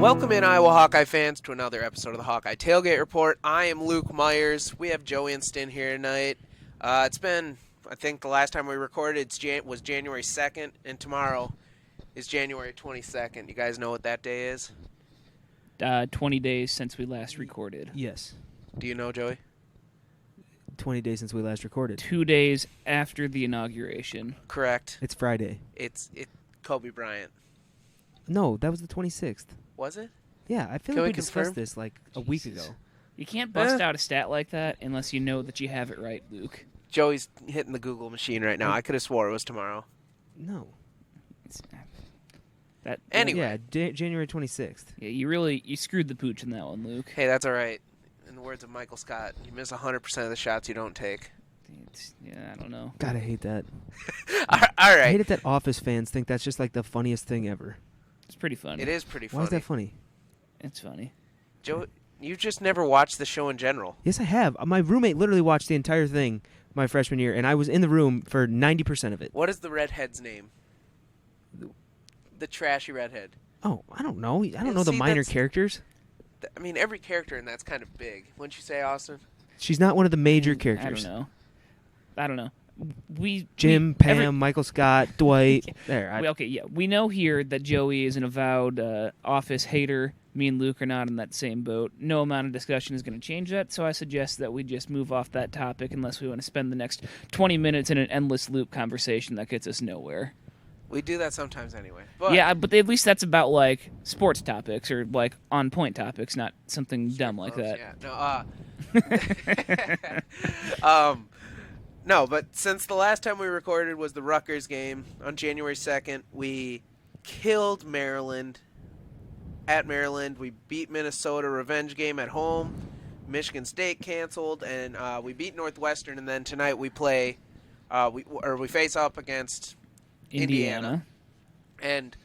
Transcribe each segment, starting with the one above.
Welcome in, Iowa Hawkeye fans, to another episode of the Hawkeye Tailgate Report. I am Luke Myers. We have Joey and Stin here tonight. It's been, I think the last time we recorded was January 2nd, and tomorrow is January 22nd. You guys know what that day is? 20 days since we last recorded. Yes. Do you know, Joey? 20 days since we last recorded. 2 days after the inauguration. Correct. It's Friday. It's Kobe Bryant. No, that was the 26th. Was it? Yeah, I feel Can like we we discussed confirm? this like a week ago. You can't bust out a stat like that unless you know that you have it right, Luke. Joey's hitting the Google machine right now. I could have swore it was tomorrow. No. Anyway. Yeah, January 26th. Yeah, you screwed the pooch in that one, Luke. Hey, that's all right. In the words of Michael Scott, you miss 100% of the shots you don't take. Yeah, I don't know. God, I hate that. All I right. hate it that Office fans think that's just like the funniest thing ever. It's pretty funny. It is pretty funny. Why is that funny? It's funny. Joe, you've just never watched the show in general. Yes, I have. My roommate literally watched the entire thing my freshman year, and I was in the room for 90% of it. What is the redhead's name? The trashy redhead. Oh, I don't know. I don't know the minor characters. I mean, every character in that's kind of big. Wouldn't you say, Austin? She's not one of the major characters. I don't know. Jim, Pam, Michael Scott, Dwight. There. We know here that Joey is an avowed Office hater. Me and Luke are not in that same boat. No amount of discussion is going to change that, so I suggest that we just move off that topic unless we want to spend the next 20 minutes in an endless loop conversation that gets us nowhere. We do that sometimes anyway. But at least that's about, like, sports topics or, like, on-point topics, not something dumb like that. Yeah. No, no, but since the last time we recorded was the Rutgers game on January 2nd, we killed Maryland at Maryland. We beat Minnesota, revenge game at home. Michigan State canceled, and we beat Northwestern. And then tonight we play, we face up against Indiana. And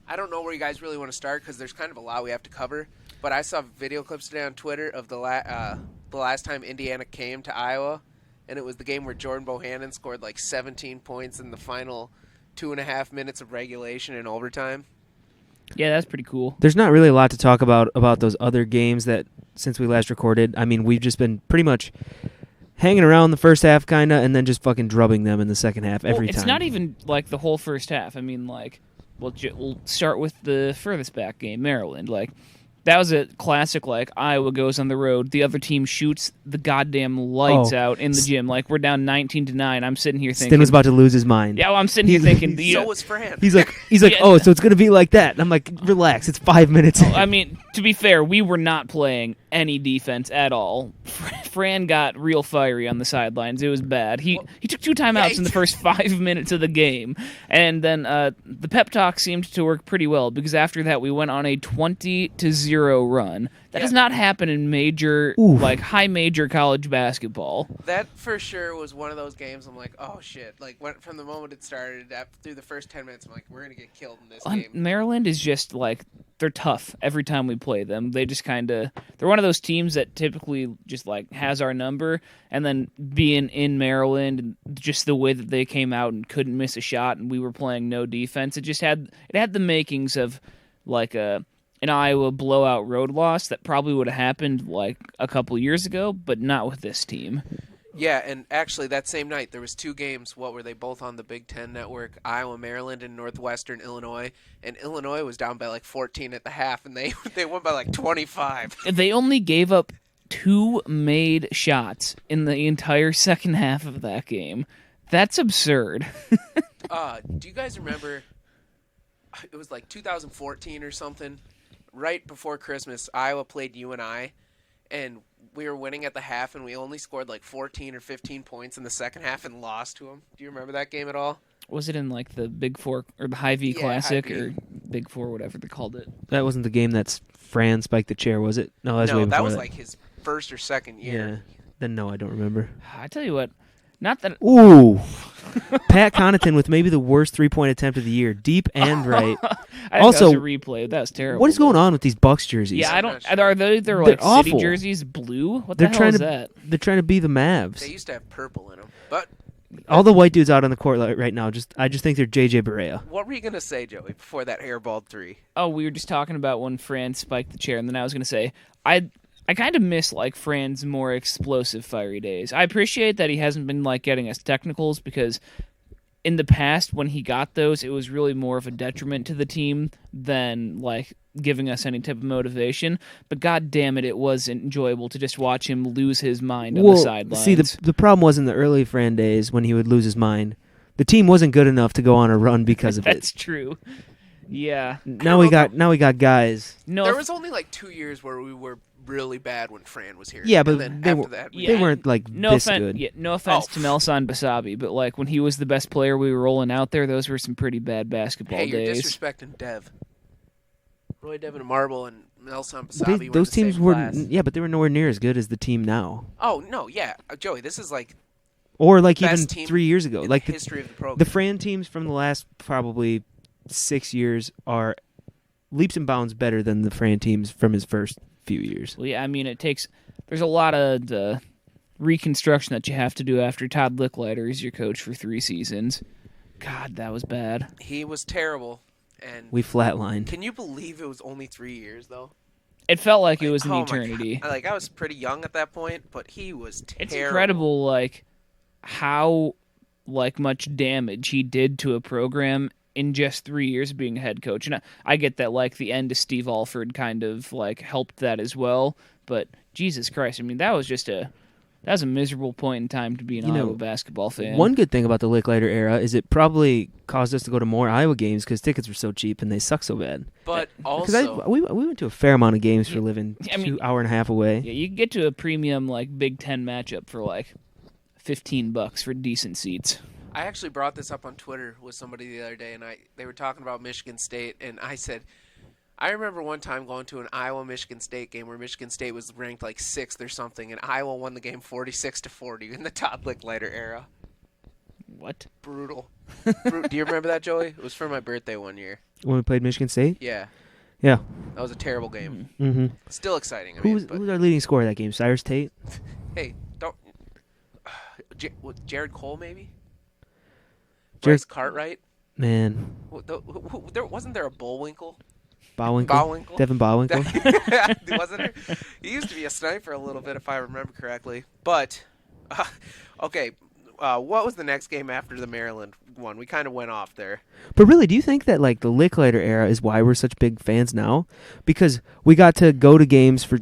I don't know where you guys really want to start because there's kind of a lot we have to cover. But I saw video clips today on Twitter of the last time Indiana came to Iowa, and it was the game where Jordan Bohannon scored like 17 points in the final 2.5 minutes of regulation and overtime. Yeah, that's pretty cool. There's not really a lot to talk about those other games that since we last recorded. I mean, we've just been pretty much hanging around the first half, kind of, and then just fucking drubbing them in the second half every time. It's not even like the whole first half. I mean, like, we'll start with the furthest back game, Maryland. Like, that was a classic, like, Iowa goes on the road, the other team shoots the goddamn lights out in the gym. Like, we're down 19-9. I'm sitting here thinking... Stin was about to lose his mind. Yeah, well, I'm sitting here thinking... So was Fran. He's like, oh, so it's going to be like that. And I'm like, relax, it's 5 minutes. I mean, to be fair, we were not playing any defense at all. Fran got real fiery on the sidelines. It was bad. He took 2 timeouts in the first 5 minutes of the game. And then the pep talk seemed to work pretty well because after that we went on a 20-0 run. That does not happen in major, like high major college basketball. That for sure was one of those games I'm like, oh shit. Like from the moment it started, through the first 10 minutes, I'm like, we're going to get killed in this game. Maryland is just like, they're tough every time we play them. They just kind of, they're one of those teams that typically just like has our number, and then being in Maryland and just the way that they came out and couldn't miss a shot and we were playing no defense, it had the makings of like an Iowa blowout road loss that probably would have happened like a couple years ago, but not with this team. Yeah, and actually that same night there was 2 games. What were they both on the Big Ten Network? Iowa, Maryland, and Northwestern Illinois. And Illinois was down by like 14 at the half, and they won by like 25. They only gave up 2 made shots in the entire second half of that game. That's absurd. Do you guys remember? It was like 2014 or something. Right before Christmas, Iowa played UNI, and we were winning at the half, and we only scored like 14 or 15 points in the second half and lost to them. Do you remember that game at all? Was it in like the Big Four or the Hy-Vee Classic Hy-Vee. or Big Four, whatever they called it? That wasn't the game that Fran spiked the chair, was it? No, that was like his first or second year. Yeah. Then no, I don't remember. I tell you what, not that. Ooh, Pat Connaughton with maybe the worst 3-point attempt of the year, deep and right. Also, that was a replay. That was terrible. What is going on with these Bucks jerseys? Yeah, I don't. Are they're like awful. city jerseys blue? What the hell is that? They're trying to be the Mavs. They used to have purple in them, but All the white dudes out on the court right now, I just think they're JJ Barea. What were you gonna say, Joey, before that airballed three? Oh, we were just talking about when Fran spiked the chair, and then I was going to say, I kind of miss like Fran's more explosive, fiery days. I appreciate that he hasn't been like getting us technicals because in the past when he got those, it was really more of a detriment to the team than like giving us any type of motivation. But god damn it, it was enjoyable to just watch him lose his mind on the sidelines. See, the problem was in the early Fran days when he would lose his mind, the team wasn't good enough to go on a run because of That's it. true. Yeah. Now we got guys. No, There was only like 2 years where we were really bad when Fran was here. Yeah, and but then they after were- that, They weren't like this good. Yeah, no offense to Melson Basabi, but like when he was the best player we were rolling out there, those were some pretty bad basketball hey, you're days. disrespecting Dev. Roy Devin Marble and Melson Basabi were Those in the teams same were, class. yeah, but they were nowhere near as good as the team now, Oh no, yeah, Joey, this is like or like best even team 3 years ago. in Like the history of the program. the Fran teams from the last probably 6 years are leaps and bounds better than the Fran teams from his first few years. Well, yeah, I mean, there's a lot of reconstruction that you have to do after Todd Licklider is your coach for 3 seasons. God, that was bad. He was terrible, and We flatlined. can you believe it was only 3 years though? It felt like it Like, was an oh my eternity. God. Like I was pretty young at that point, but he was terrible. It's incredible, like how like much damage he did to a program in just 3 years of being a head coach. And I get that like the end of Steve Alford kind of like helped that as well. But Jesus Christ, I mean that was a miserable point in time to be an Iowa basketball fan. One good thing about the Licklider era is it probably caused us to go to more Iowa games because tickets were so cheap and they suck so bad. But Because also, we went to a fair amount of games for living I mean- 2 hour and a half away. Yeah, you can get to a premium like Big Ten matchup for like $15 for decent seats. I actually brought this up on Twitter with somebody the other day, and they were talking about Michigan State, and I said, I remember one time going to an Iowa-Michigan State game where Michigan State was ranked like 6th or something, and Iowa won the game 46-40 in the Todd Licklider era. What? Brutal. Do you remember that, Joey? It was for my birthday one year. When we played Michigan State? Yeah, Yeah. that was a terrible game. Mm-hmm. Still exciting. I Who mean, was, but, who was our leading scorer of that game? Cyrus Tate? hey, don't. Jared Cole, maybe? Jared- Bryce Cartwright? Man. Wasn't there a Bullwinkle? Bowwinkle? Bowwinkle? Devin Bowwinkle? Wasn't there? He used to be a sniper a little bit, if I remember correctly. But, okay, what was the next game after the Maryland one? We kind of went off there. But really, do you think that like the Licklider era is why we're such big fans now? Because we got to go to games for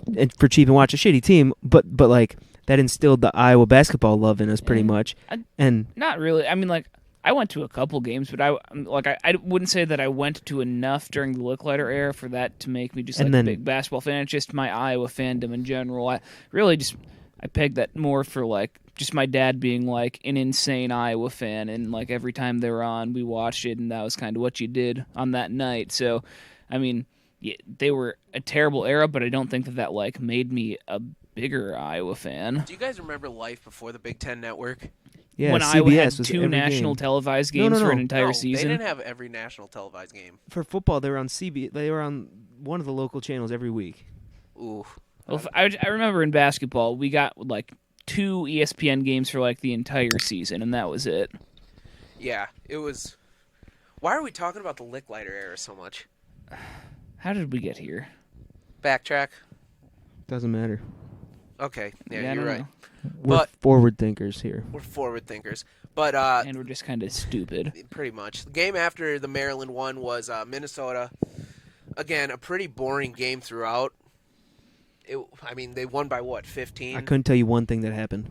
cheap and watch a shitty team, but like that instilled the Iowa basketball love in us pretty much. And Not really. I mean, like I went to a couple games, but I wouldn't say that I went to enough during the Licklider era for that to make me just like a big basketball fan. It's just my Iowa fandom in general. I pegged that more for like just my dad being like an insane Iowa fan, and like every time they were on, we watched it, and that was kind of what you did on that night. So, I mean, yeah, they were a terrible era, but I don't think that like made me a bigger Iowa fan. Do you guys remember life before the Big Ten Network? yeah, When CBS Iowa had was 2 every national game. televised games no, for an no. entire No, season. they didn't have every national televised game. For football, they were on They were on one of the local channels every week. Ooh. Well, I remember in basketball, we got like 2 ESPN games for like the entire season, and that was it. Yeah, it was. Why are we talking about the Licklider era so much? How did we get here? Backtrack. Doesn't matter. Okay, I yeah, you're don't right. know. We're But- forward thinkers here. We're forward thinkers. But And we're just kind of stupid. pretty much. The game after the Maryland one was Minnesota. Again, a pretty boring game throughout. I mean, they won by what, 15? I couldn't tell you one thing that happened.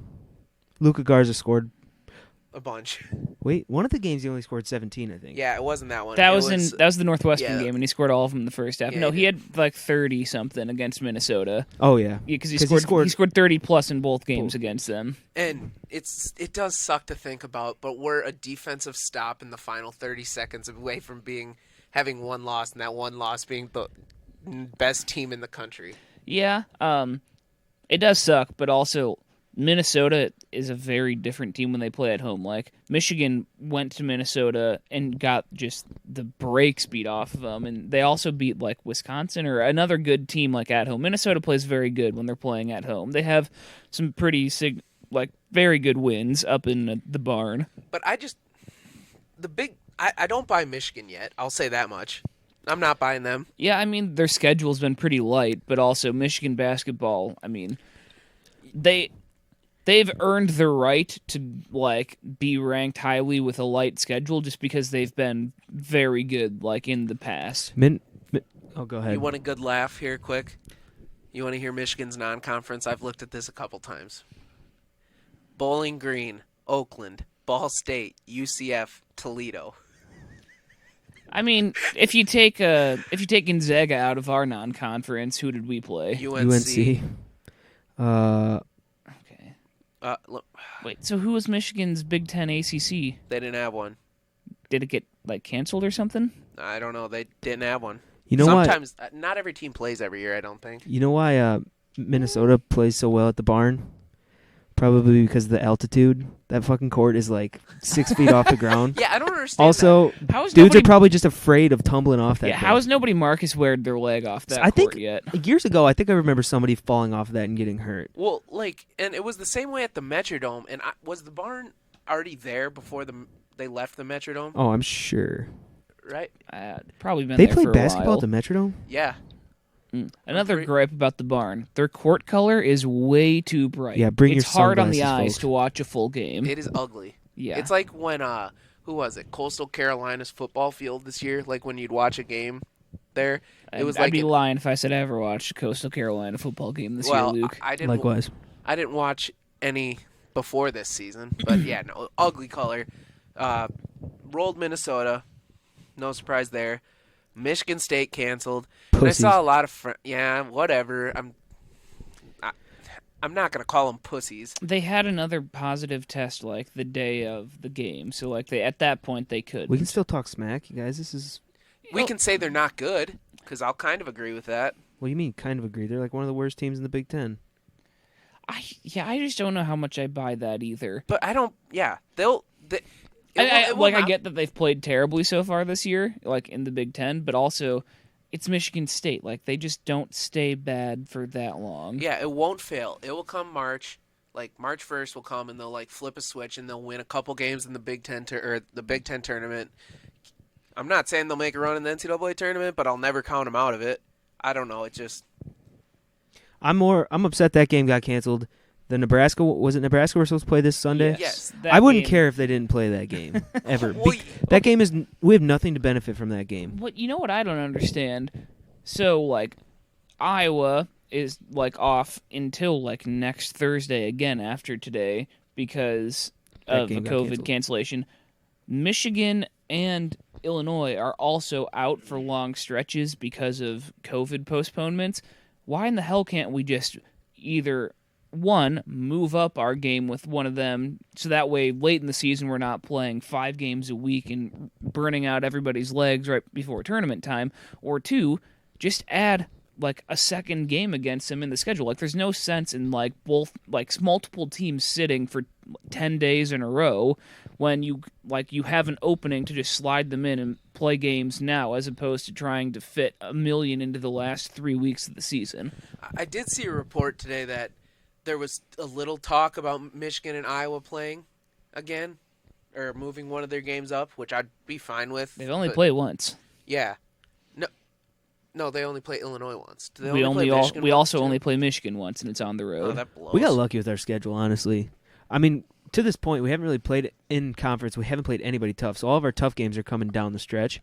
Luka Garza scored. A bunch. Wait, one of the games he only scored 17, I think. Yeah, it wasn't that one. That It was the Northwestern yeah. game, and he scored all of them in the first half. Yeah, No, he he had like 30 something against Minnesota. Oh yeah. Yeah, because he 'Cause he scored scored- 30 plus in both games against them. And it does suck to think about, but we're a defensive stop in the final 30 seconds away from having one loss, and that one loss being the best team in the country. Yeah, it does suck, but also Minnesota is a very different team when they play at home. Like Michigan went to Minnesota and got just the brakes beat off of them, and they also beat like Wisconsin or another good team like at home. Minnesota plays very good when they're playing at home. They have some pretty like very good wins up in the barn. But I don't buy Michigan yet. I'll say that much. I'm not buying them. Yeah, I mean their schedule's been pretty light, but also Michigan basketball. I mean, they've earned the right to like be ranked highly with a light schedule just because they've been very good like in the past. Oh, go ahead. You want a good laugh here, quick? You want to hear Michigan's non-conference? I've looked at this a couple times. Bowling Green, Oakland, Ball State, UCF, Toledo. I mean, if you take Gonzaga out of our non-conference, who did we play? UNC. Okay. Look, Wait, so who was Michigan's Big Ten ACC? they didn't have one. Did it get like canceled or something? I don't know. They didn't have one. You know why? Sometimes, not every team plays every year, I don't think. You know why Minnesota plays so well at the barn? Probably because of the altitude. That fucking court is like 6 feet off the ground. Yeah, I don't understand Also, How is dudes nobody, are probably just afraid of tumbling off that. yeah? How has nobody Marcus Wared their leg off that I court think yet? years ago, I remember somebody falling off of that and getting hurt. Well, and it was the same way at the Metrodome. And was the barn already there before they left the Metrodome? Oh, I'm sure. Right? Probably been They there played for a basketball while. at the Metrodome? Yeah. Another pretty- gripe about the barn: their court color is way too bright. Yeah, bring it's your hard on the sunglasses, eyes folks. to watch a full game. It is ugly. Yeah, It's like when, who was it? Coastal Carolina's football field this year, like when you'd watch a game there. It was I'd be lying if I said I ever watched a Coastal Carolina football game this year, Luke. I didn't. Likewise. I didn't watch any before this season, but yeah, no, ugly color. Rolled Minnesota, no surprise there. Michigan State canceled. And I Pussies. saw a lot of yeah, whatever. I'm not gonna call them pussies. They had another positive test like the day of the game, so like at that point they could. We can still talk smack, you guys. This is. We can say they're not good because I'll kind of agree with that. What do you mean? Kind of agree. They're like one of the worst teams in the Big Ten. I just don't know how much I buy that either. But I don't. Yeah, I get that they've played terribly so far this year, like in the Big Ten, but also it's Michigan State. Like they just don't stay bad for that long. Yeah, it won't fail. It will come March. Like March 1st will come and they'll like flip a switch and they'll win a couple games in the Big Ten or the Big Ten tournament. I'm not saying they'll make a run in the NCAA tournament, but I'll never count them out of it. I don't know. It just I'm upset that game got canceled. Nebraska we're supposed to play this Sunday? Yes. That I wouldn't game- care if they didn't play that game ever. Well, That game is we have nothing to benefit from that game. You know what I don't understand? So like Iowa is like off until like next Thursday again after today because That of a game got COVID canceled. cancellation. Michigan and Illinois are also out for long stretches because of COVID postponements. Why in the hell can't we just either one, move up our game with one of them so that way late in the season we're not playing 5 games a week and burning out everybody's legs right before tournament time, or two, just add like a second game against them in the schedule. Like there's no sense in like both like multiple teams sitting for 10 days in a row when you have an opening to just slide them in and play games now as opposed to trying to fit a million into the last 3 weeks of the season. I did see a report today that there was a little talk about Michigan and Iowa playing again or moving one of their games up, which I'd be fine with. They've only but- played once. Yeah. No, they only play Illinois once. Do they We only play Michigan once, also too? only play Michigan once, and it's on the Oh, road. that blows. We got lucky with our schedule, honestly. I mean, to this point, we haven't really played in conference. We haven't played anybody tough, so all of our tough games are coming down the stretch.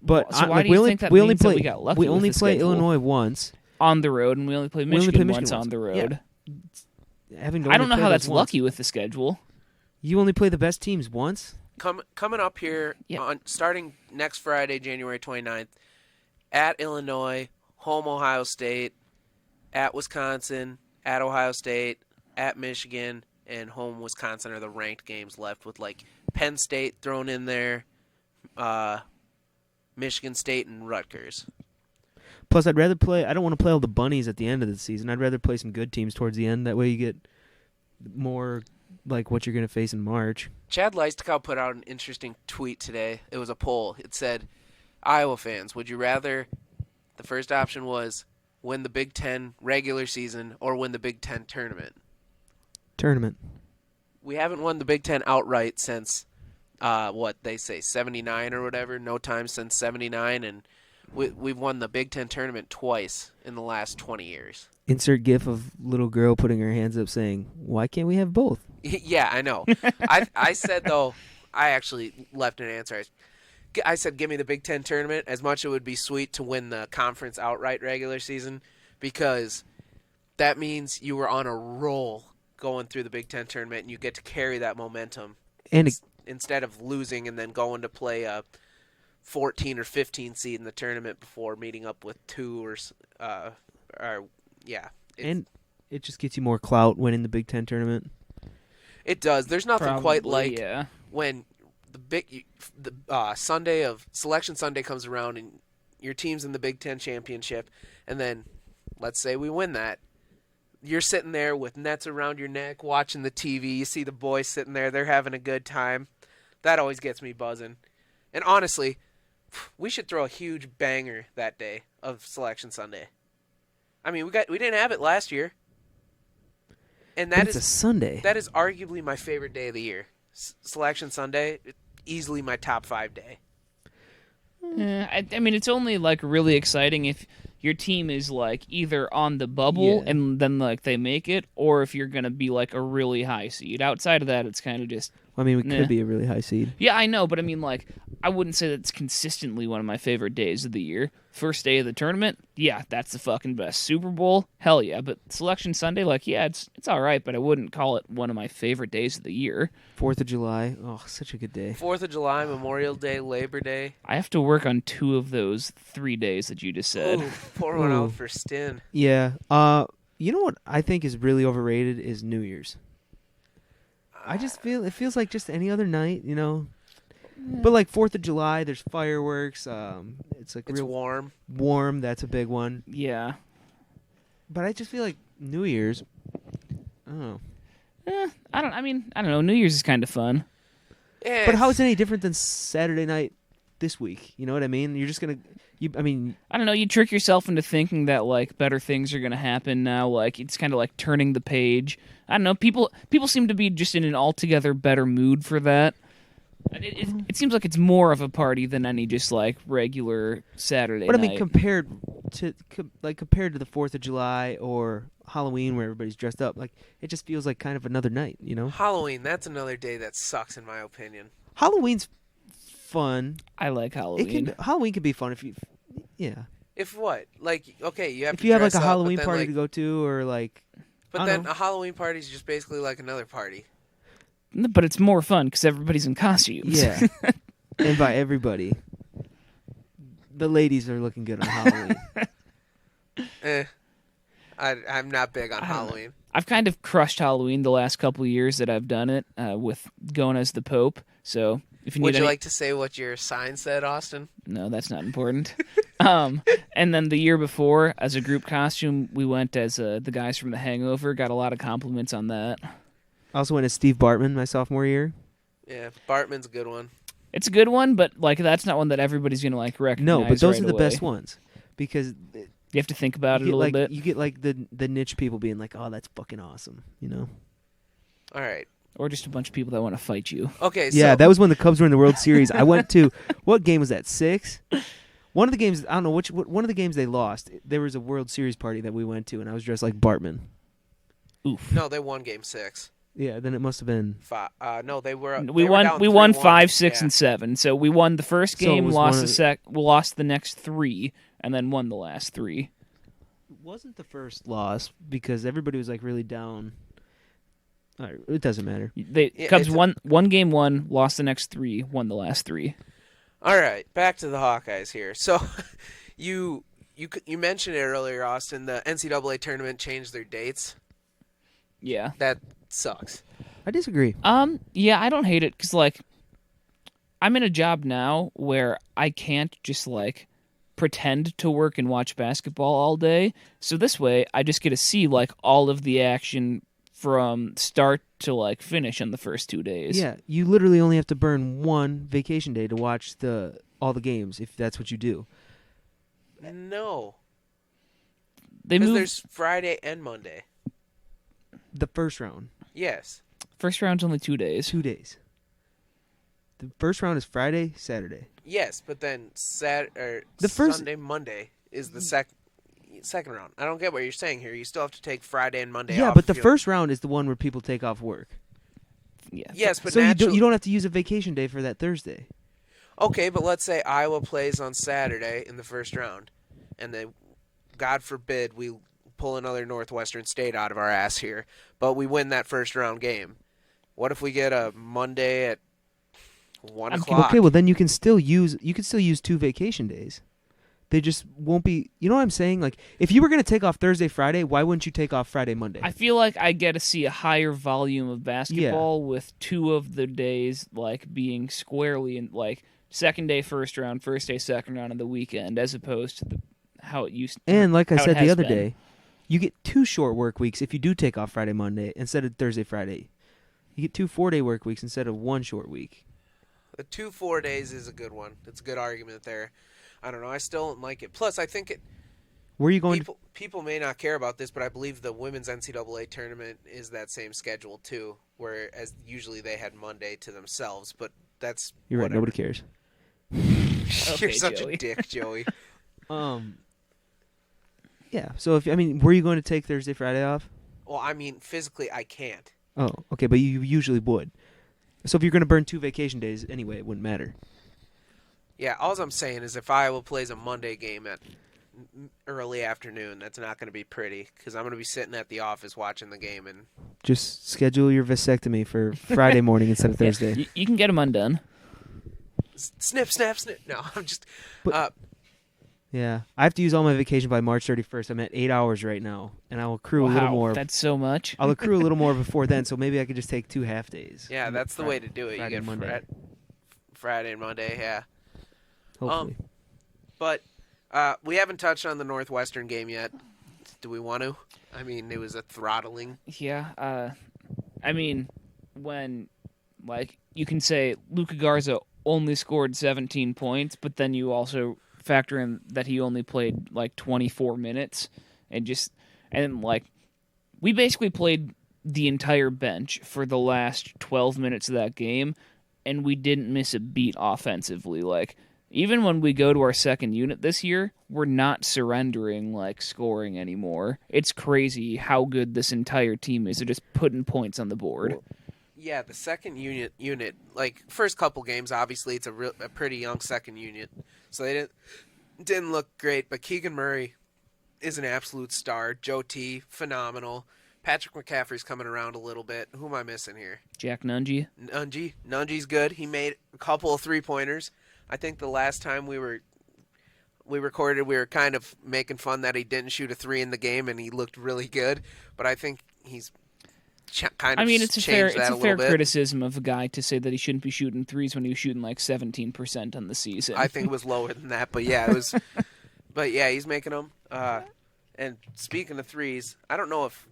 But So why like, do you we only think that we only means that play we got lucky we with only the play schedule? Illinois once. On the road, and we only play We only Michigan, play Michigan once on once. the road. Having to I only don't know play how those that's once. lucky with the schedule. You only play the best teams once. Coming up here Yeah. starting next Friday, January 29th, at Illinois, home Ohio State, at Wisconsin, at Ohio State, at Michigan, and home Wisconsin are the ranked games left with like Penn State thrown in there, Michigan State and Rutgers. Plus, I'd rather play. I don't want to play all the bunnies at the end of the season. I'd rather play some good teams towards the end. That way, you get more like what you're going to face in March. Chad Leistikow put out an interesting tweet today. It was a poll. It said, Iowa fans, would you rather, the first option was win the Big Ten regular season or win the Big Ten tournament? Tournament. we haven't won the Big Ten outright since what they say 79 or whatever. No time since 79, and we've won the Big Ten tournament twice in the last 20 years. Insert gif of little girl putting her hands up saying, "Why can't we have both?" Yeah, I know. I said though, I actually left an answer. I said, give me the Big Ten tournament. As much it would be sweet to win the conference outright regular season, because that means you were on a roll going through the Big Ten tournament, and you get to carry that momentum. And Instead of losing and then going to play a 14 or 15 seed in the tournament before meeting up with 2 or yeah. and it just gets you more clout winning the Big Ten tournament. It does. There's nothing quite like yeah. when the Sunday of Selection Sunday comes around and your team's in the Big Ten championship, and then let's say we win that. You're sitting there with nets around your neck watching the TV. You see the boys sitting there. They're having a good time. That always gets me buzzing. And honestly, we should throw a huge banger that day of Selection Sunday. I mean, we didn't have it last year. And that It's is a Sunday. That is arguably my favorite day of the year. Selection Sunday, easily my top 5 day. I mean, it's only like really exciting if your team is like either on the bubble and then like they make it, or if you're gonna be like a really high seed. Outside of that, it's kind of just. I mean, we could be a really high seed. Yeah, I know, but I mean, like, I wouldn't say that's consistently one of my favorite days of the year. First day of the tournament, yeah, that's the fucking best. Super Bowl, hell yeah. But Selection Sunday, like, yeah, it's all right, but I wouldn't call it one of my favorite days of the year. 4th of July, oh, such a good day. 4th of July, Memorial Day, Labor Day. I have to work on 2 of those 3 days that you just said. Ooh, pour one out for Stin. Yeah. You know what I think is really overrated is New Year's. I just feel it feels like just any other night, you know. But like 4th of July, there's fireworks. It's like It's real warm. warm. That's a big one. Yeah. But I just feel like New Year's. I don't know. I don't know. New Year's is kind of fun. Eh, But how is it any different than Saturday night this week? You know what I mean? You're just gonna. I mean, I don't know. You trick yourself into thinking that like better things are gonna happen now. Like it's kind of like turning the page. I don't know. People seem to be just in an altogether better mood for that. It seems like it's more of a party than any just like regular Saturday but I night. mean, compared to the 4th of July or Halloween, where everybody's dressed up, like it just feels like kind of another night. You know, Halloween, that's another day that sucks in my opinion. Halloween's fun. I like Halloween. Halloween can be fun if you, yeah. If what? Like, okay, you have If to you have like dress a up, Halloween but then, party like, to go to, or like, But I then don't know. a Halloween party is just basically like another party. But it's more fun because everybody's in costumes. Yeah, and by everybody, the ladies are looking good on Halloween. I'm not big on I don't know. Halloween. I've kind of crushed Halloween the last couple of years that I've done it with going as the Pope. So if you Would need you any... like to say what your sign said, Austin? No, that's not important. And then the year before, as a group costume, we went as the guys from The Hangover. Got a lot of compliments on that. I also went as Steve Bartman my sophomore year. Yeah, Bartman's a good one. It's a good one, but like that's not one that everybody's gonna like recognize. No, but those right are the away. best ones because You have to think about it a you get little like bit. you get like the niche people being like, "Oh, that's fucking awesome," you know. All right. Or just a bunch of people that want to fight you. Okay, so Yeah, that was when the Cubs were in the World Series. I went to what game was that? 6. One of the games, I don't know one of the games they lost. There was a World Series party that we went to, and I was dressed like Bartman. Oof. No, they won Game 6. Yeah, then it must have been. No, they were. We they were won. down We won 3-1. 5, 6, Yeah. and 7. So we won the first So it game, was lost one the of we lost the next 3, and then won the last 3. It wasn't the first loss because everybody was like really down. All right, it doesn't matter. They Yeah, Cubs it's won one game, lost the next 3, won the last 3. All right, back to the Hawkeyes here. So, you mentioned it earlier, Austin. The NCAA tournament changed their dates. Yeah. That sucks. I disagree. Yeah, I don't hate it because like I'm in a job now where I can't just like pretend to work and watch basketball all day. So this way, I just get to see like all of the action from start to like finish on the first 2 days. Yeah, you literally only have to burn one vacation day to watch all the games if that's what you do. No, They because moved. there's Friday and Monday. The first round. Yes. First round's only 2 days. 2 days. The first round is Friday, Saturday. Yes, but then The first- Sunday, Monday is the second round. I don't get what you're saying here. You still have to take Friday and Monday Yeah, off. but the first round is the one where people take off work. Yeah. Yes, but So naturally, you don't have to use a vacation day for that Thursday. Okay, but let's say Iowa plays on Saturday in the first round, and then, God forbid, we pull another Northwestern State out of our ass here, but we win that first round game. What if we get a Monday at 1 o'clock? Okay, well then you can still use 2 vacation days. They just won't be. You know what I'm saying? Like, if you were going to take off Thursday, Friday, why wouldn't you take off Friday, Monday? I feel like I get to see a higher volume of basketball with 2 of the days like being squarely in like second day first round, first day second round on the weekend, as opposed to how it used. And like I how it said the has other been. day, you get 2 short work weeks if you do take off Friday, Monday instead of Thursday, Friday. You get 2 4-day work weeks instead of 1 short week. The 2 4 days is a good one. It's a good argument there. I don't know. I still don't like it. Plus, I think Where are you going? people may not care about this, but I believe the women's NCAA tournament is that same schedule too, whereas usually they had Monday to themselves. But that's You're right. whatever. Nobody cares. You're Okay, such Joey. a dick, Joey. Yeah. So were you going to take Thursday, Friday off? Well, I mean, physically, I can't. Oh, okay, but you usually would. So if you're going to burn 2 vacation days anyway, it wouldn't matter. Yeah, all I'm saying is if Iowa plays a Monday game at early afternoon, that's not going to be pretty because I'm going to be sitting at the office watching the game and Just schedule your vasectomy for Friday morning instead of Thursday. You can get them undone. snip, snap, snip. No, I'm just. But- Yeah, I have to use all my vacation by March 31st. I'm at 8 hours right now, and I will accrue a little Wow, more. that's so much. I'll accrue a little more before then, so maybe I could just take 2 half days. Yeah, that's the way to do it. Friday You and get Monday. Friday and Monday, yeah. Hopefully. But we haven't touched on the Northwestern game yet. Do we want to? I mean, it was a throttling. Yeah, I mean, when, like, you can say Luka Garza only scored 17 points, but then you also factor in that he only played, like, 24 minutes, and like, we basically played the entire bench for the last 12 minutes of that game, and we didn't miss a beat offensively. Like, even when we go to our second unit this year, we're not surrendering, like, scoring anymore. It's crazy how good this entire team is at just putting points on the board. Yeah, the second unit, like first couple games, obviously it's a pretty young second unit, so they didn't look great. But Keegan Murray is an absolute star. Joe T, phenomenal. Patrick McCaffrey's coming around a little bit. Who am I missing here? Jack Nungy. Nungy's good. He made a couple of 3-pointers. I think the last time we recorded, we were kind of making fun that he didn't shoot a 3 in the game, and he looked really good. But I think he's kind of it's a fair bit. criticism of a guy to say that he shouldn't be shooting threes when he was shooting like 17% on the season. I think it was lower than that, but yeah, it was. But yeah, he's making them. And speaking of threes, I don't know if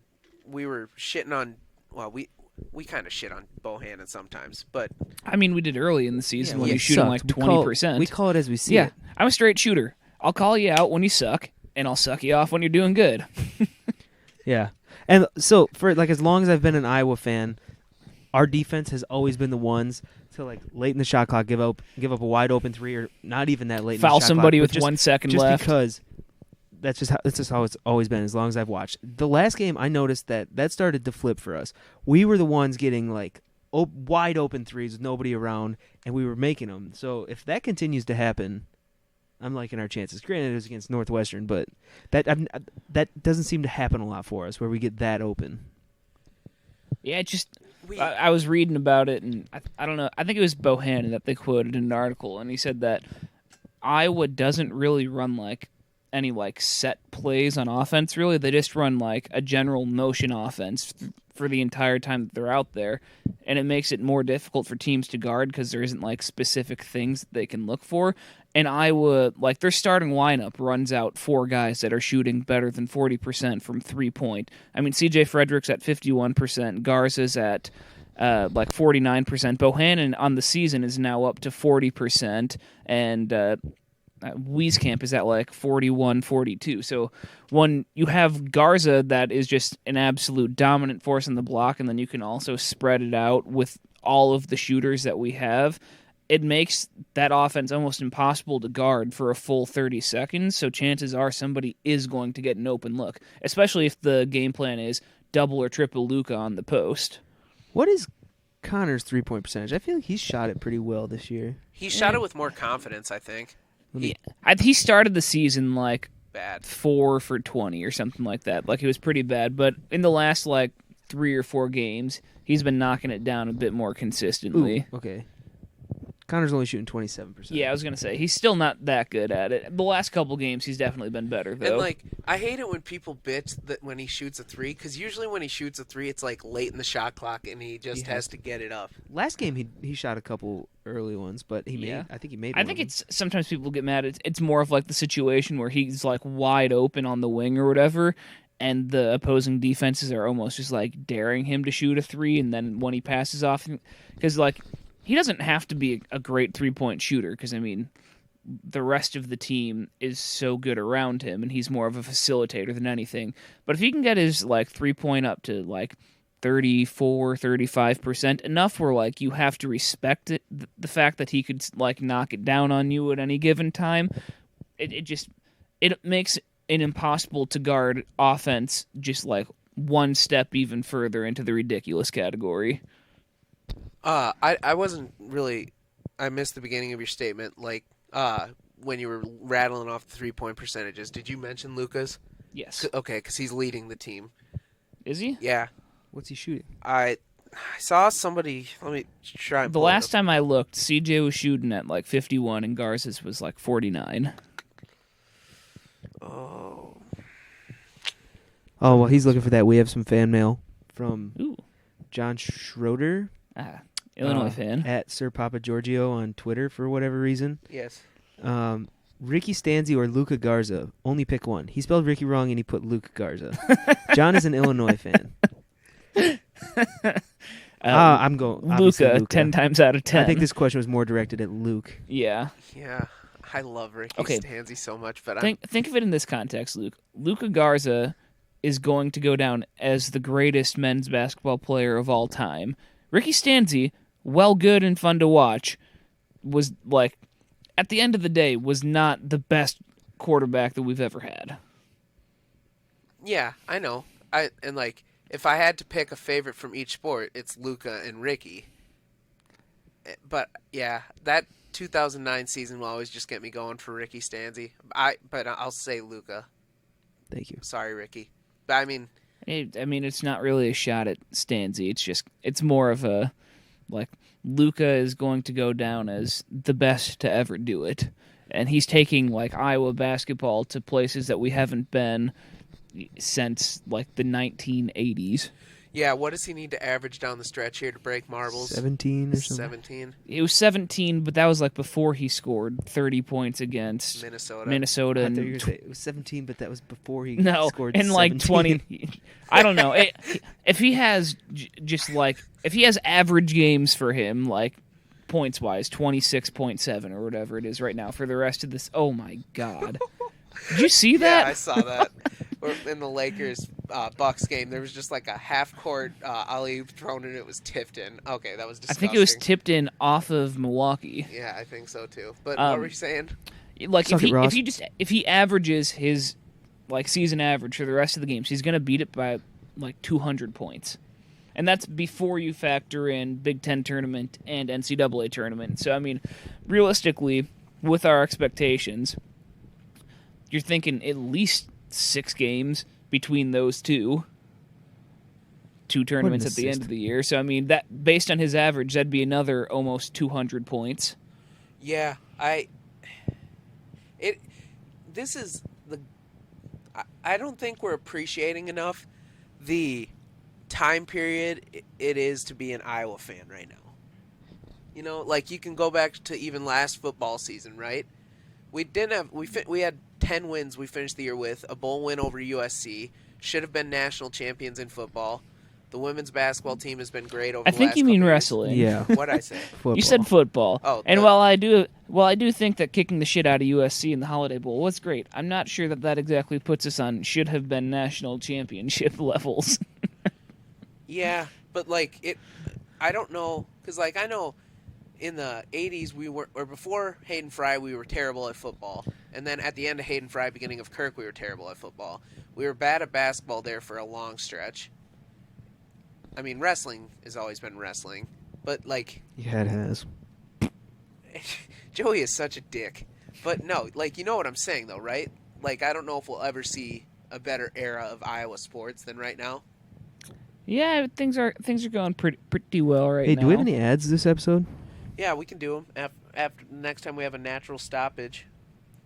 we were shitting on. Well, we kind of shit on Bohannon sometimes, but I mean, we did early in the season when he he was shooting sucked. like We call- 20%. We call it as we see yeah, it. I'm a straight shooter. I'll call you out when you suck, and I'll suck you off when you're doing good. Yeah. And so for like as long as I've been an Iowa fan, our defense has always been the ones to like late in the shot clock give up a wide open 3 or not even that late in the Foul shot somebody clock, with but just, 1 second just left. because that's just how it's always been as long as I've watched. The last game I noticed that started to flip for us. We were the ones getting like wide open threes with nobody around, and we were making them. So if that continues to happen, I'm liking our chances. Granted, it was against Northwestern, but that doesn't seem to happen a lot for us where we get that open. Yeah, it just I was reading about it, and I don't know. I think it was Bohannon that they quoted in an article, and he said that Iowa doesn't really run like any like set plays on offense. Really, they just run like a general motion offense for the entire time that they're out there, and it makes it more difficult for teams to guard because there isn't like specific things that they can look for. And Iowa, like their starting lineup, runs out 4 guys that are shooting better than 40% from 3-point. I mean, C.J. Frederick's at 51%, Garza's at like 49%. Bohannon on the season is now up to 40%, and Wieskamp is at like 41, 42. So when you have Garza that is just an absolute dominant force in the block, and then you can also spread it out with all of the shooters that we have, it makes that offense almost impossible to guard for a full 30 seconds. So chances are somebody is going to get an open look, especially if the game plan is double or triple Luka on the post. What is Connor's 3-point percentage? I feel like he's shot it pretty well this year. He shot it with more confidence, I think. He started the season like Bad. 4 for 20 or something like that. Like, it was pretty bad. But in the last like 3 or 4 games, he's been knocking it down a bit more consistently. Ooh, okay. Connor's only shooting 27%. Yeah, I was going to say, he's still not that good at it. The last couple games, he's definitely been better, though. And, like, I hate it when people bitch that when he shoots a 3, because usually when he shoots a 3, it's, like, late in the shot clock, and he just has to get it up. Last game, he shot a couple early ones, but I think he made one. I think it's sometimes people get mad. It's more of like the situation where he's like wide open on the wing or whatever, and the opposing defenses are almost just like daring him to shoot a 3, and then when he passes off, because like he doesn't have to be a great 3-point shooter, because I mean the rest of the team is so good around him, and he's more of a facilitator than anything. But if he can get his like 3-point up to like 34, 35%, enough where like you have to respect it, the fact that he could like knock it down on you at any given time, it makes an impossible to guard offense just like one step even further into the ridiculous category. I wasn't really. I missed the beginning of your statement. Like, when you were rattling off the 3-point percentages, did you mention Luka's? Yes. Okay, because he's leading the team. Is he? Yeah. What's he shooting? I saw somebody. Let me try. And the last time I looked, CJ was shooting at like 51, and Garza's was like 49. Oh, well, he's looking for that. We have some fan mail from Ooh. John Schroeder. Illinois fan. At Sir Papa Giorgio on Twitter for whatever reason. yes. Ricky Stanzi or Luca Garza. Only pick one. He spelled Ricky wrong and he put Luca Garza. John is an Illinois fan. I'm going Luca 10 times out of 10. I think this question was more directed at Luke. Yeah. Yeah. I love Ricky Stanzi so much, but think of it in this context, Luke. Luca Garza is going to go down as the greatest men's basketball player of all time. Ricky Stanzi, well, good and fun to watch, was like, at the end of the day, was not the best quarterback that we've ever had. Yeah, I know. If I had to pick a favorite from each sport, it's Luka and Ricky. But yeah, that 2009 season will always just get me going for Ricky Stanzi. But I'll say Luka. Thank you. Sorry, Ricky. But I mean, it's not really a shot at Stanzi. It's more of a like Luka is going to go down as the best to ever do it, and he's taking like Iowa basketball to places that we haven't been since like the 1980s. Yeah, what does he need to average down the stretch here to break marbles? 17 or something? 17. It was 17, but that was like before he scored 30 points against Minnesota. I thought you were and going to say it was 17, but that was before he scored and 17. like 20. I don't know. If he has if he has average games for him, like points wise, 26.7 or whatever it is right now for the rest of this. Oh my God! Did you see that? Yeah, I saw that. In the Lakers Bucks game, there was just like a half court alley-oop thrown and it was tipped in. Okay, that was disgusting. I think it was tipped in off of Milwaukee. Yeah, I think so too. But what were you saying? Like if he averages his like season average for the rest of the games, he's gonna beat it by like 200 points, and that's before you factor in Big Ten tournament and NCAA tournament. So I mean, realistically, with our expectations, you're thinking at least 6 games between those two tournaments at the end of the year. So I mean, that based on his average, that'd be another almost 200 points. Yeah, I don't think we're appreciating enough the time period it is to be an Iowa fan right now. You know, like you can go back to even last football season, right? We had 10 wins we finished the year with, a bowl win over USC, should have been national champions in football. The women's basketball team has been great over I the think last you mean couple years. wrestling. Yeah. What'd I say? Football. You said football. Oh, and while I do think that kicking the shit out of USC in the Holiday Bowl was great, I'm not sure that exactly puts us on should have been national championship levels. Yeah, but I don't know, because I know in the 80s or before Hayden Fry, we were terrible at football, and then at the end of Hayden Fry, beginning of Kirk, we were terrible at football. We were bad at basketball there for a long stretch. I mean, wrestling has always been wrestling, but Yeah, it has. Joey is such a dick. But no, you know what I'm saying though, right? I don't know if we'll ever see a better era of Iowa sports than right now. Yeah, things are going pretty well right now. Hey, do we have any ads this episode? Yeah, we can do them after next time we have a natural stoppage.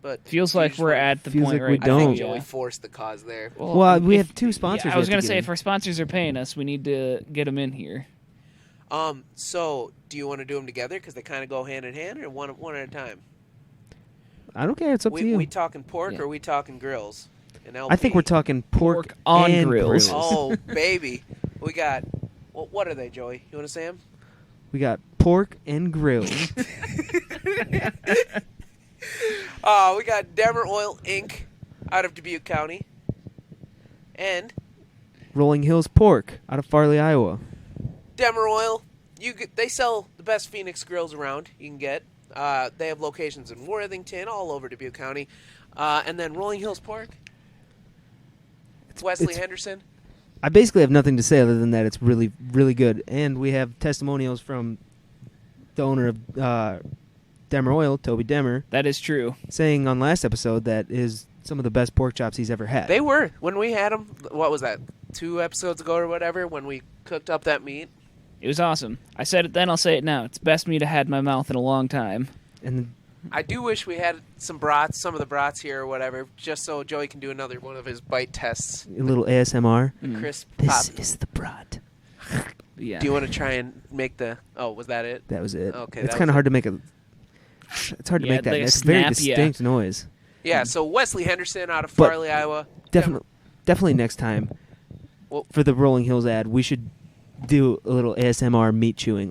But Feels like we're at the Feels point like we right I now. don't. think Yeah. Joey forced the cause there. Well, we if- have two sponsors. Yeah, I was going gonna say if our sponsors are paying us, we need to get them in here. So do you want to do them together because they kind of go hand in hand, or one at a time? I don't care. It's up to you. We talking pork Yeah. or we talking grills? And I think we're talking pork on and grills. Oh baby, we got. What are they, Joey? You want to say them? We got pork and grill. We got Demer Oil Inc. out of Dubuque County, and Rolling Hills Pork out of Farley, Iowa. Demer Oil. They sell the best Phoenix grills around. You can get. They have locations in Worthington, all over Dubuque County, and then Rolling Hills Pork. Wesley it's- Henderson. I basically have nothing to say other than that it's really, really good. And we have testimonials from the owner of Demer Oil, Toby Demer, That is true. saying on last episode that is some of the best pork chops he's ever had. They were when we had them. What was that? 2 episodes ago or whatever, when we cooked up that meat. It was awesome. I said it then, I'll say it now. It's the best meat I had in my mouth in a long time. And I do wish we had some of the brats here or whatever, just so Joey can do another one of his bite tests. a little ASMR. Crisp This pop. is the brat. Yeah. Do you want to try and make the? Oh, was that it? That was it. Okay, It's that kind was of hard to make a. It's hard to Yeah, make that. like a It's a very snap, yeah. distinct noise. Yeah. So Wesley Henderson out of But Farley, Iowa. Definitely next time Well- for the Rolling Hills ad, we should do a little ASMR meat chewing.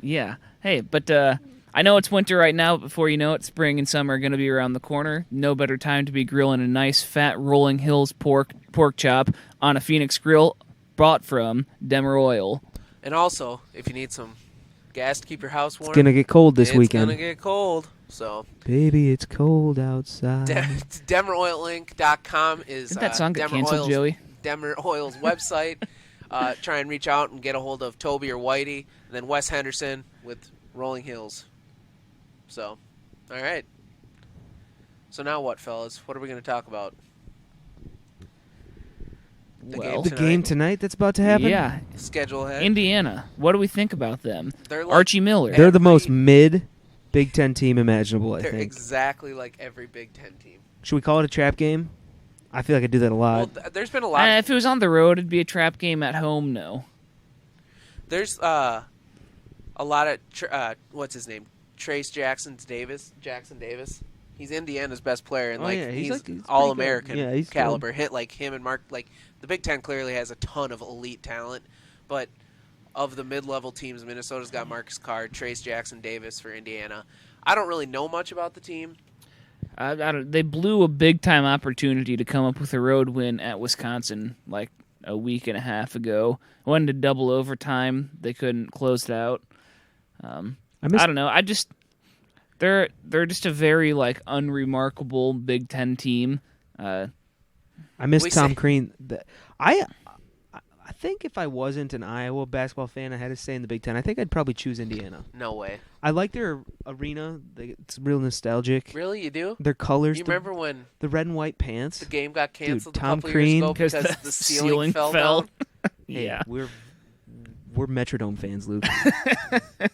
Yeah. Hey, but I know it's winter right now, but before you know it, spring and summer are going to be around the corner. No better time to be grilling a nice, fat Rolling Hills pork chop on a Phoenix grill bought from Demer Oil. And also, if you need some gas to keep your house warm, It's gonna get cold this it's weekend. gonna get cold. So Baby, it's cold outside. DemerOilInc.com is Didn't that song get Demer canceled, Oil's, Joey? Demer Oil's website. Try and reach out and get a hold of Toby or Whitey, and then Wes Henderson with Rolling Hills. So, all right. So now what, fellas? What are we going to talk about? Well, The game tonight that's about to happen? yeah. Schedule ahead. Indiana. What do we think about them? They're like Archie Miller. They're the every- most mid Big Ten team imaginable, I They're think. exactly like every Big Ten team. Should we call it a trap game? I feel like I do that a lot. Well, there's been a lot. Of, If it was on the road, it'd be a trap game. At home, no. there's a lot of what's his name? Jackson Davis. He's Indiana's best player, and Oh, yeah, he's he's pretty all good. American Yeah, he's caliber. Hit like him and Mark. Like the Big Ten clearly has a ton of elite talent, but of the mid-level teams, Minnesota's got Marcus Card, Trace Jackson Davis for Indiana. I don't really know much about the team. They blew a big-time opportunity to come up with a road win at Wisconsin like a week and a half ago. Went into double overtime. They couldn't close it out. I don't know. They're just a very unremarkable Big Ten team. I miss We Tom say- Crean. I think if I wasn't an Iowa basketball fan, I had to stay in the Big Ten. I think I'd probably choose Indiana. No way. I like their arena. It's real nostalgic. Really, you do? Their colors. You remember when the red and white pants? the game got canceled Tom a couple Crean- years ago because Because the ceiling fell down? Hey, Yeah. we're Metrodome fans, Luke.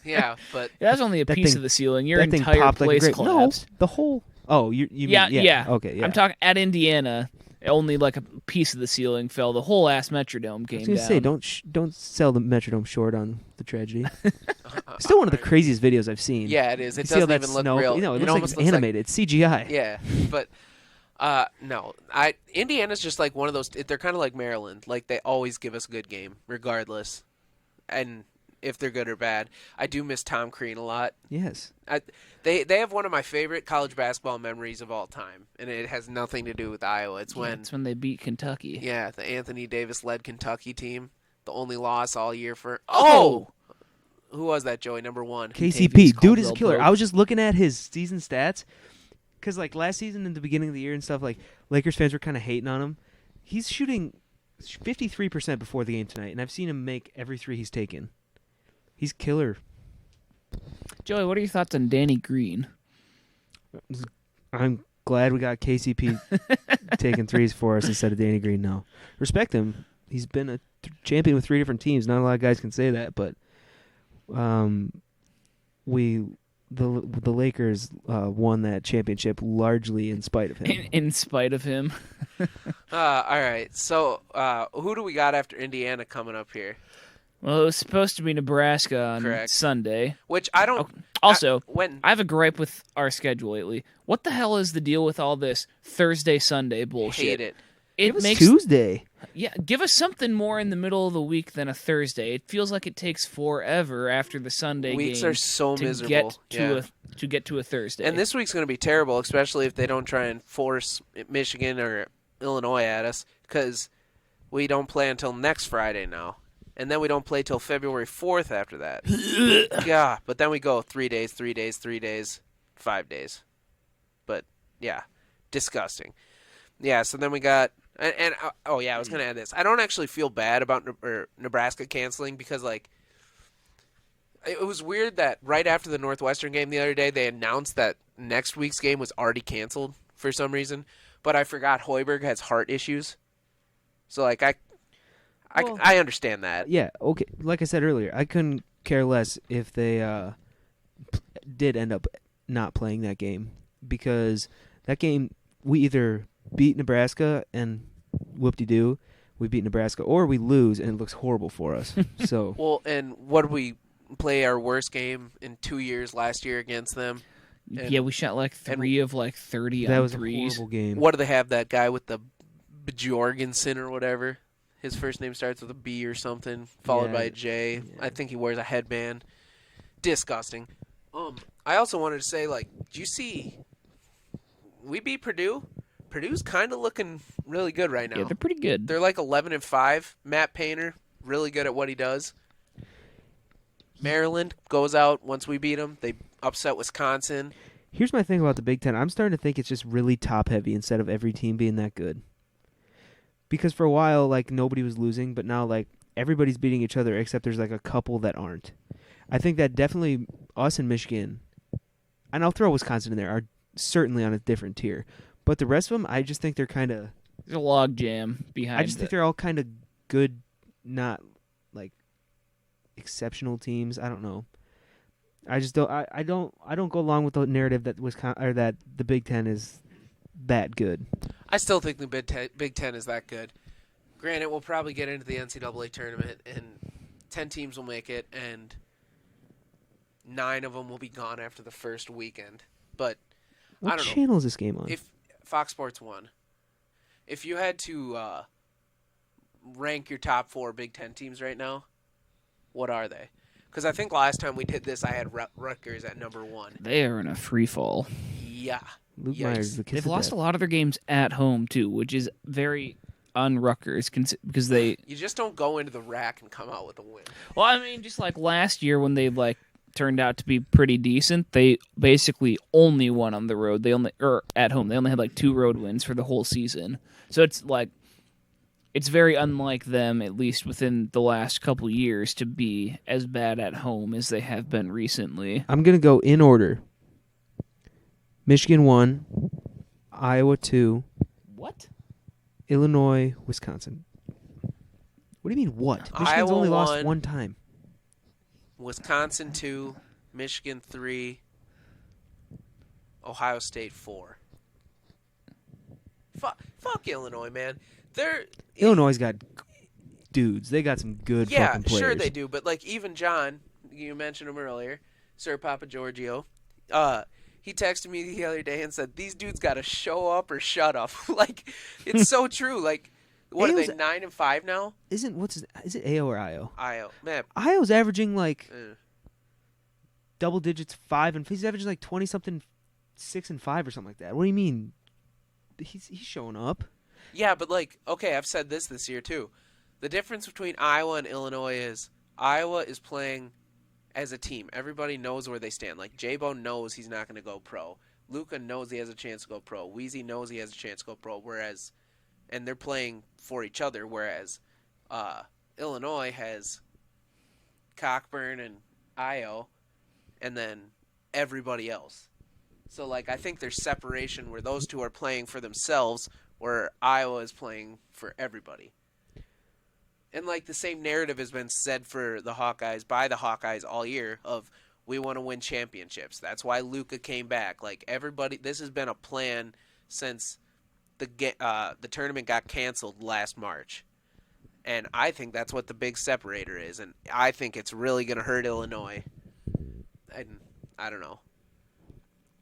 Yeah, but That's only a That piece thing- of the ceiling. Your that thing entire popped like a place grape. collapsed. No, the whole. Oh, you Yeah, mean yeah. Okay, yeah. I'm talking at Indiana. Only a piece of the ceiling fell. The whole ass Metrodome I came was gonna down. say don't sell the Metrodome short on the tragedy. Still one of the craziest videos I've seen. yeah, it is. You It see all doesn't that even look snow? real. You know, it looks almost like it's animated. It's CGI. Yeah, but No. Indiana's just like one of those. They're kind of like Maryland. Like they always give us a good game, regardless, and if they're good or bad. I do miss Tom Crean a lot. Yes. They have one of my favorite college basketball memories of all time, and it has nothing to do with Iowa. It's It's when they beat Kentucky. yeah, the Anthony Davis led Kentucky team, the only loss all year for who was that, Joey? Number one. KCP, Contavious dude is a Caldwell killer. Pope. I was just looking at his season stats because like last season in the beginning of the year and stuff, like Lakers fans were kind of hating on him. He's shooting 53% before the game tonight, and I've seen him make every three he's taken. He's killer. Joey, what are your thoughts on Danny Green? I'm glad we got KCP taking threes for us instead of Danny Green now. Respect him. He's been a champion with 3 different teams. Not a lot of guys can say that, but the Lakers won that championship largely in spite of him. In spite of him. All right. So who do we got after Indiana coming up here? Well, it was supposed to be Nebraska on Correct. Sunday. Which I don't. Also, when I have a gripe with our schedule lately. What the hell is the deal with all this Thursday, Sunday bullshit? hate it. It was makes Tuesday. Yeah, give us something more in the middle of the week than a Thursday. It feels like it takes forever after the Sunday Weeks game are so to miserable. get to a Thursday. And this week's going to be terrible, especially if they don't try and force Michigan or Illinois at us, because we don't play until next Friday now. And then we don't play till February 4th after that. Yeah, but then we go 3 days, 3 days, 3 days, 5 days. But, yeah, disgusting. Yeah, so then we got... oh, yeah, I was going to add this. I don't actually feel bad about Nebraska canceling because, like, it was weird that right after the Northwestern game the other day, they announced that next week's game was already canceled for some reason. But I forgot Hoiberg has heart issues. So, like, I understand that. Yeah, okay. Like I said earlier, I couldn't care less if they did end up not playing that game because that game we either beat Nebraska and whoop-de-doo, we beat Nebraska, or we lose and it looks horrible for us. So Well, and what did we play our worst game in 2 years last year against them? yeah, we shot like 3 of like 30 that on was threes. a horrible game. What do they have, that guy with the Bjorgensen or whatever? His first name starts with a B or something, followed by a J. Yeah. I think he wears a headband. Disgusting. I also wanted to say, like, do you see we beat Purdue? Purdue's kind of looking really good right now. Yeah, they're pretty good. They're like 11-5. Matt Painter, really good at what he does. Maryland goes out once we beat them. They upset Wisconsin. Here's my thing about the Big Ten. I'm starting to think it's just really top-heavy instead of every team being that good. Because for a while, like, nobody was losing, but now, like, everybody's beating each other except there's, like, a couple that aren't. I think that definitely us and Michigan, and I'll throw Wisconsin in there, are certainly on a different tier. But the rest of them, I just think they're kind of... There's a log jam behind I just think they're all kind of good, not, like, exceptional teams. I don't know. I just don't... I don't go along with the narrative that that the Big Ten is that good. I still think the Big Ten is that good. Granted, we'll probably get into the NCAA tournament, and 10 teams will make it, and 9 of them will be gone after the first weekend. But I What don't know. channel is this game on? If Fox Sports 1, if you had to rank your top 4 Big Ten teams right now, what are they? Because I think last time we did this, I had Rutgers at number 1. They are in a free fall. Yeah. Luke Yikes. Myers, the kiss They've of lost death. a lot of their games at home too, which is very un-Rutgers because they. You just don't go into the rack and come out with a win. Well, I mean, just like last year when they like turned out to be pretty decent, they basically only won on the road. At home. They only had like 2 road wins for the whole season. So it's like it's very unlike them, at least within the last couple years, to be as bad at home as they have been recently. I'm going to go in order. Michigan 1, Iowa 2, What? Illinois, Wisconsin. What do you mean, what? Michigan's Iowa only lost 1. 1 time. Wisconsin 2, Michigan 3, Ohio State 4. Fuck Illinois, man. Illinois got dudes. They got some good fucking players. Sure they do, but like even John, you mentioned him earlier, Sir Papa Giorgio. He texted me the other day and said, "These dudes got to show up or shut up." Like, it's so true. Like, what are they, Ayo's- 9-5 now? Is it AO or IO? Io, man. IO's averaging like eh. double digits, 5, and he's averaging like 20 something, 6 and 5 or something like that. What do you mean? He's showing up. Yeah, but like, okay, I've said this year too. The difference between Iowa and Illinois is Iowa is playing as a team. Everybody knows where they stand. Like, J-Bo knows he's not going to go pro. Luka knows he has a chance to go pro. Weezy knows he has a chance to go pro. And they're playing for each other. Whereas Illinois has Cockburn and Io, and then everybody else. So, like, I think there's separation where those two are playing for themselves, where Iowa is playing for everybody. And, like, the same narrative has been said for the Hawkeyes, by the Hawkeyes all year, of we want to win championships. That's why Luka came back. Like, everybody, this has been a plan since the tournament got canceled last March. And I think that's what the big separator is. And I think it's really going to hurt Illinois. I don't know.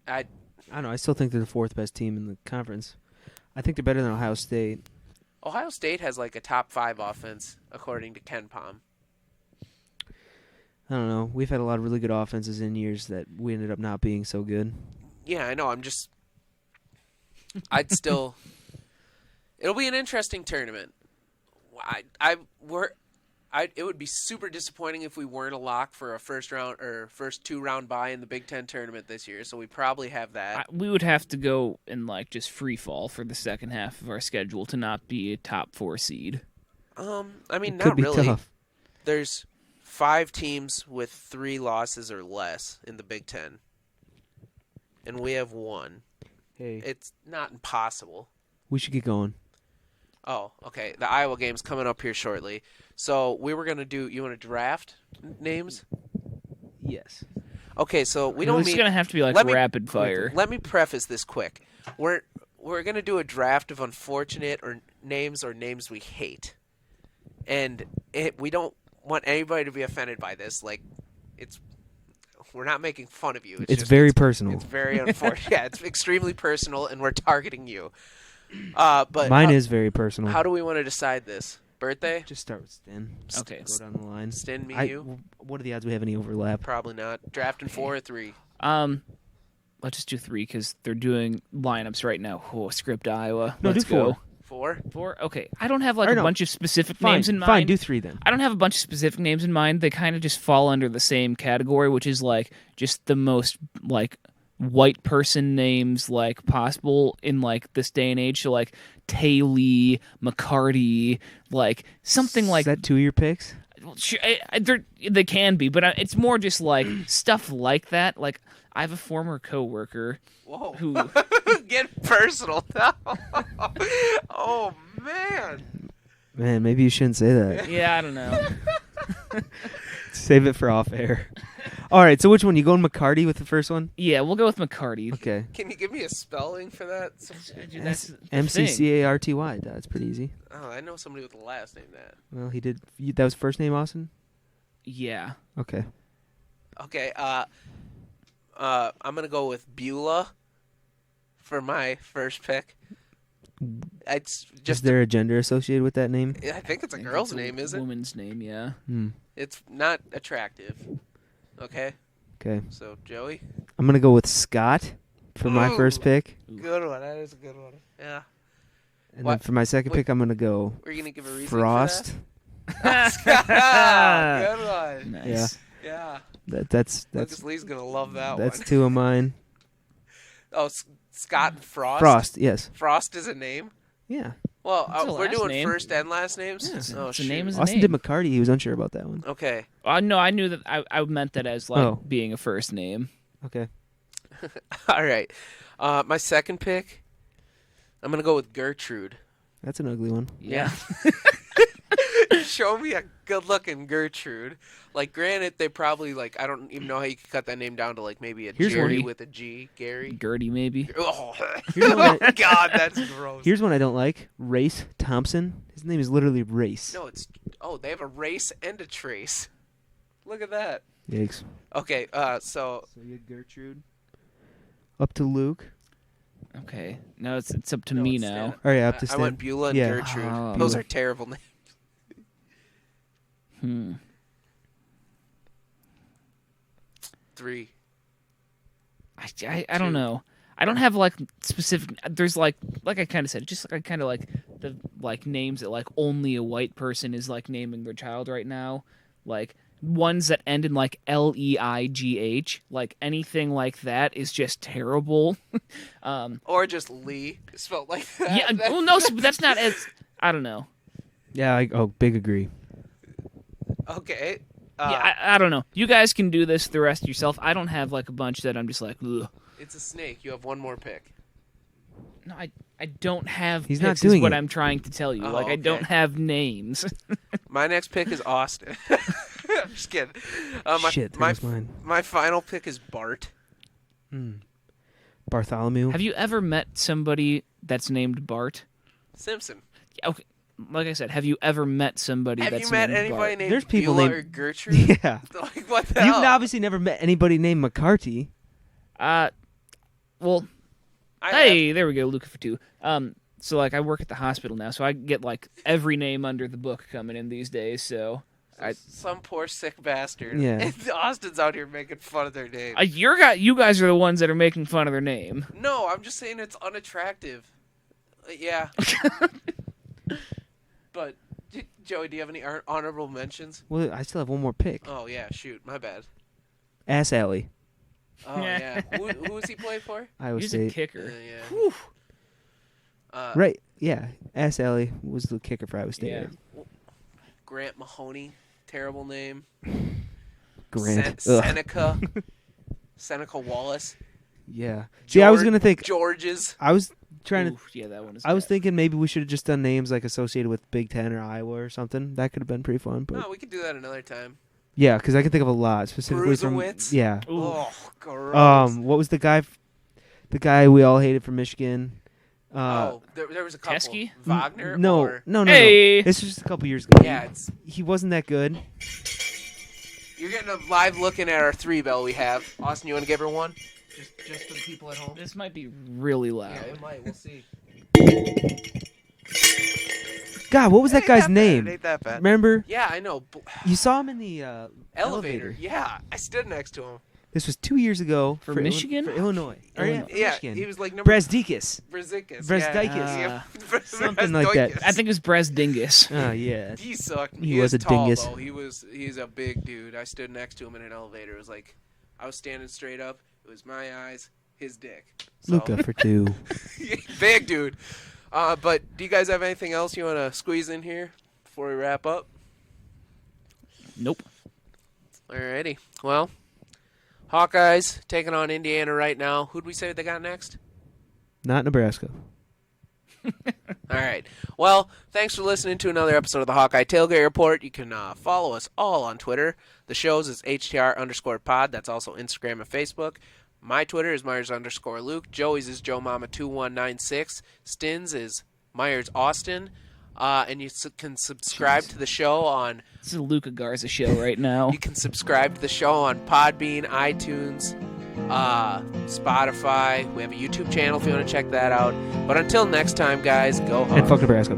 I don't know. I still think they're the 4th best team in the conference. I think they're better than Ohio State. Ohio State has like a top 5 offense, according to Ken Pom. I don't know. We've had a lot of really good offenses in years that we ended up not being so good. Yeah, I know. It'll be an interesting tournament. It would be super disappointing if we weren't a lock for a first 2-round bye in the Big Ten tournament this year. So we probably have that. We would have to go in like just free fall for the second half of our schedule to not be a top 4 seed. I mean, It not could be really. tough. There's 5 teams with 3 losses or less in the Big Ten, and we have 1. Hey, It's not impossible. we should get going. Oh, okay. The Iowa game's coming up here shortly. So we were gonna do. You want to draft names? Yes. Okay, so we It's don't mean. gonna have to be like let me- rapid fire. Let me preface this quick. We're gonna do a draft of unfortunate names we hate, and we don't want anybody to be offended by this. Like, we're not making fun of you. It's very personal. It's very unfortunate. Yeah, it's extremely personal, and we're targeting you. But Mine is very personal. How do we want to decide this? Birthday? Just start with Stin. Okay. Go down the line. Stin, me, I- you? What are the odds we have any overlap? Probably not. Drafting 4 or 3. Let's just do 3 because they're doing lineups right now. Oh, script Iowa. No, Let's do 4. go. 4? 4? Okay. I don't have like Or a no. bunch of specific Fine. names in mind. Fine, do 3 then. I don't have a bunch of specific names in mind. They kind of just fall under the same category, which is like just the most like white person names like possible in like this day and age. So like Taylor, McCarty, like something like Is that 2 of your picks? Sure, they can be, but it's more just like stuff like that. Like I have a former coworker Whoa. who Get personal now. Oh, man. Man, maybe you shouldn't say that. yeah, I don't know. Save it for off air. All right, so which one? You going McCarty with the first one? Yeah, we'll go with McCarty. Okay. Can you give me a spelling for that? Dude, that's the thing. McCarty. That's pretty easy. Oh, I know somebody with the last name that. Well, he did. That was first name, Austin? Yeah. Okay. Okay, I'm going to go with Beulah for my first pick. It's Is just there a gender associated with that name? I think it's a girl's name, is it? Woman's name, yeah. It's not attractive. Okay, Okay. so Joey, I'm going to go with Scott for my Ooh. first pick. good one. That is a good one. Yeah, And What? then for my second Wait. pick, I'm going to go we're gonna give a reason Frost. for that. Good one. Nice. Yeah, That's Lucas Lee's gonna love that that's one. 2 of mine. Oh, Scott and Frost. Frost, yes. Frost is a name. Yeah. Well, It's a we're last doing name. first and last names. Yeah, Oh, it's a shoot. name is a Austin name. did McCarty. He was unsure about that one. Okay. No, I knew that I meant that as like Oh. being a first name. Okay. All right. My second pick, I'm gonna go with Gertrude. That's an ugly one. Yeah. Show me a good-looking Gertrude. Like, granted, they probably like I don't even know how you could cut that name down to like maybe a Here's Jerry one. with a G, Gary. Gertie, maybe. Oh, Here's one God, that's gross. Here's one I don't like. Race Thompson. His name is literally Race. No, they have a race and a trace. Look at that. Yikes. Okay, so So you had Gertrude. Up to Luke. Okay. No, it's up to No, me it's now. Stan. All right, up to I Stan. went Beulah and Yeah. Gertrude. Oh. Those Beulah. are terrible names. 3. I don't know. I don't have like specific. There's like I kind of said, just like kind of like the like names that like only a white person is like naming their child right now, like ones that end in like Leigh. Like anything like that is just terrible. Or just Lee, spelled like that. Yeah, well, no, that's not as. I don't know. Yeah, big agree. Okay. Yeah, I don't know. You guys can do this the rest yourself. I don't have like a bunch that I'm just like, ugh. It's a snake. You have one more pick. No, I don't have. He's picks not doing is what it. I'm trying to tell you. Oh, Like I okay. don't have names. My next pick is Austin. I'm just kidding. Shit, that my, was mine. my final pick is Bart. Bartholomew. Have you ever met somebody that's named Bart? Simpson. Yeah, okay, like I said, have you ever met somebody Have that's you met named anybody Bart? named There's people Beulah named- or Gertrude? Yeah. Like, what the You've hell? obviously never met anybody named McCarty. Well, hey, there we go, Luca for 2. So like I work at the hospital now, so I get like every name under the book coming in these days. So Some poor sick bastard. Yeah. And Austin's out here making fun of their name. you guys are the ones that are making fun of their name. No, I'm just saying it's unattractive. Yeah. But, Joey, do you have any honorable mentions? Well, I still have one more pick. Oh, yeah, shoot. My bad. Ass Alley, Oh, yeah. Who does he play for? Iowa He's a State. kicker. Yeah. Right, yeah. Ass Alley was the kicker for Iowa State. Yeah. right? Grant Mahoney. Terrible name. Grant. Ugh. Seneca. Seneca Wallace. Yeah. See, I was going to think, George's. I was trying to, Oof, yeah, that one is. I was bad. thinking maybe we should have just done names like associated with Big Ten or Iowa or something. That could have been pretty fun. But No, we could do that another time. yeah, because I can think of a lot specifically from. Bruisewitz? Yeah. Ooh. Oh, gross. What was the guy? The guy we all hated from Michigan. There was a couple. Teskey? Wagner? No, Or, no. Hey! This was just a couple years ago. Yeah, He wasn't that good. you're getting a live looking at our 3 bell we have. Austin, you want to give her one? Just for the people at home? This might be really loud. Yeah, it might. We'll see. God, what was that Ain't guy's bad. name? It ain't that bad. Remember? Yeah, I know. You saw him in the Elevator. Yeah, I stood next to him. This was 2 years ago For Michigan? for Illinois. Or, Illinois. Yeah, Michigan. he was like number Brazdeikis. Brazikis. Brazdikis. Yeah. Something like that. I think it was Brez Dingus. Oh yeah. He sucked. He was a tall, dingus. though. He's a big dude. I stood next to him in an elevator. It was like I was standing straight up. It was my eyes, his dick. So, Luca for 2. big dude. But do you guys have anything else you want to squeeze in here before we wrap up? Nope. Alrighty. Well, Hawkeyes taking on Indiana right now. Who'd we say they got next? Not Nebraska. All right. Well, thanks for listening to another episode of the Hawkeye Tailgate Report. You can follow us all on Twitter. The show's is HTR_pod. That's also Instagram and Facebook. My Twitter is Myers_Luke. Joey's is JoeMama2196. Stin's is Myers Austin. And you can subscribe to the show on... This is a Luca Garza show right now. You can subscribe to the show on Podbean, iTunes, Spotify. We have a YouTube channel if you want to check that out. But until next time, guys, go hard. And fuck Nebraska.